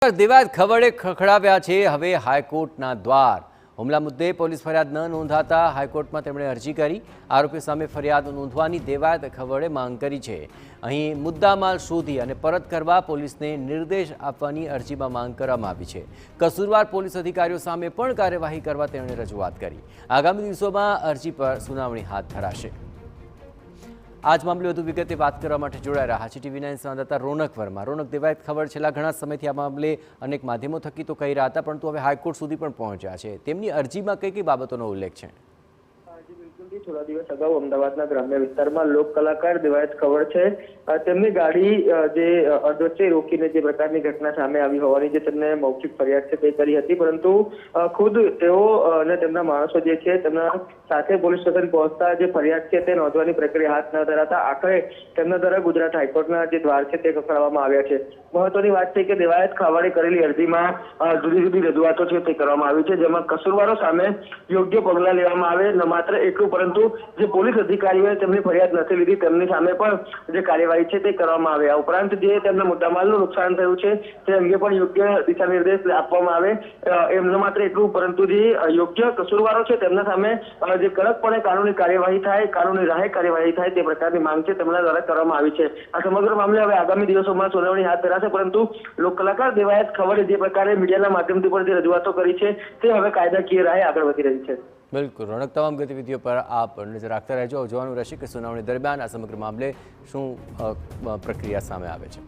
કલાકાર દેવાયત ખવડે ખખડાવ્યા છે હવે હાઈકોર્ટના દ્વાર। હુમલા મુદ્દે પોલીસ ફરિયાદ ન નોંધાતા હાઈકોર્ટમાં તેમણે અરજી કરી। આરોપી સામે ફરિયાદ નોંધવાની દેવાયત ખવડે માંગ કરી છે। અહીં મુદ્દામાલ શોધી અને પરત કરવા પોલીસને નિર્દેશ આપવાની અરજીમાં માંગ કરવામાં આવી છે। કસૂરવાર પોલીસ અધિકારીઓ સામે પણ કાર્યવાહી કરવા તેમણે રજૂઆત કરી। આગામી દિવસોમાં અરજી પર સુનાવણી હાથ ધરાશે। आज मामले વધુ વિગતે વાત કરવા માટે જોડાઈ રહ્યા છે ટીવી9 સંવાદદાતા રોનક વર્મા। રોનક, દેવાયત ખવડ છેલ્લા ઘણા સમયથી આ મામલે અનેક માધ્યમો થકી તો કહી રહ્યા હતા, પરંતુ હવે હાઈકોર્ટ સુધી પણ પહોંચ્યા છે। તેમની અરજીમાં કઈ કઈ બાબતોનો ઉલ્લેખ છે? થોડા દિવસ અગાઉ અમદાવાદના ગ્રામ્ય વિસ્તારમાં લોક કલાકાર દેવાયત ખવડ છે તેમની ગાડી જે અધવચ્ચે રોકીને જે પ્રકારની ઘટના સામે આવી હોવાની જે તેમને મૌખિક ફરિયાદ છે તે કરી હતી, પરંતુ ખુદ તેઓ અને તેમના માણસો જે છે તેમના સાથે પોલીસ સ્ટેશન પહોંચતા જે ફરિયાદ છે તે નોંધવાની પ્રક્રિયા હાથ ન ધરાતા આખરે તેમના દ્વારા ગુજરાત હાઈકોર્ટના જે દ્વાર છે તે ખખડાવવામાં આવ્યા છે। મહત્વની વાત છે કે દેવાયત ખવડે કરેલી અરજીમાં જુદી જુદી રજૂઆતો છે તે કરવામાં આવી છે, જેમાં કસૂરવારો સામે યોગ્ય પગલાં લેવામાં આવે। ન માત્ર એટલું પરંતુ જે પોલીસ અધિકારીઓએ તેમની ફરિયાદ નથી લીધી તેમની સામે પણ જે કાર્યવાહી છે તે કરવામાં આવે। આ ઉપરાંત જે તેમના મુદ્દામાલનું નુકસાન થયું છે તે અંગે પણ યોગ્ય દિશા નિર્દેશ આપવામાં આવે। એમ ન માત્ર એટલું પરંતુ જે યોગ્ય કસૂરવારો છે તેમના સામે જે કડકપણે કાનૂની કાર્યવાહી થાય, કાનૂની રાહે કાર્યવાહી થાય તે પ્રકારની માંગ છે તેમના દ્વારા કરવામાં આવી છે। આ સમગ્ર મામલે હવે આગામી દિવસોમાં સુનાવણી હાથ ધરાશે, પરંતુ લોક કલાકાર દેવાયત ખવડે જે પ્રકારે મીડિયાના માધ્યમથી પણ જે રજૂઆતો કરી છે તે હવે કાયદાકીય રાહે આગળ વધી રહી છે। બિલકુલ રોનક, તમામ ગતિવિધિઓ પર આપ નજર રાખતા રહેજો। જોવાનું રહેશે કે સુનાવણી દરમિયાન આ સમગ્ર મામલે શું પ્રક્રિયા સામે આવે છે।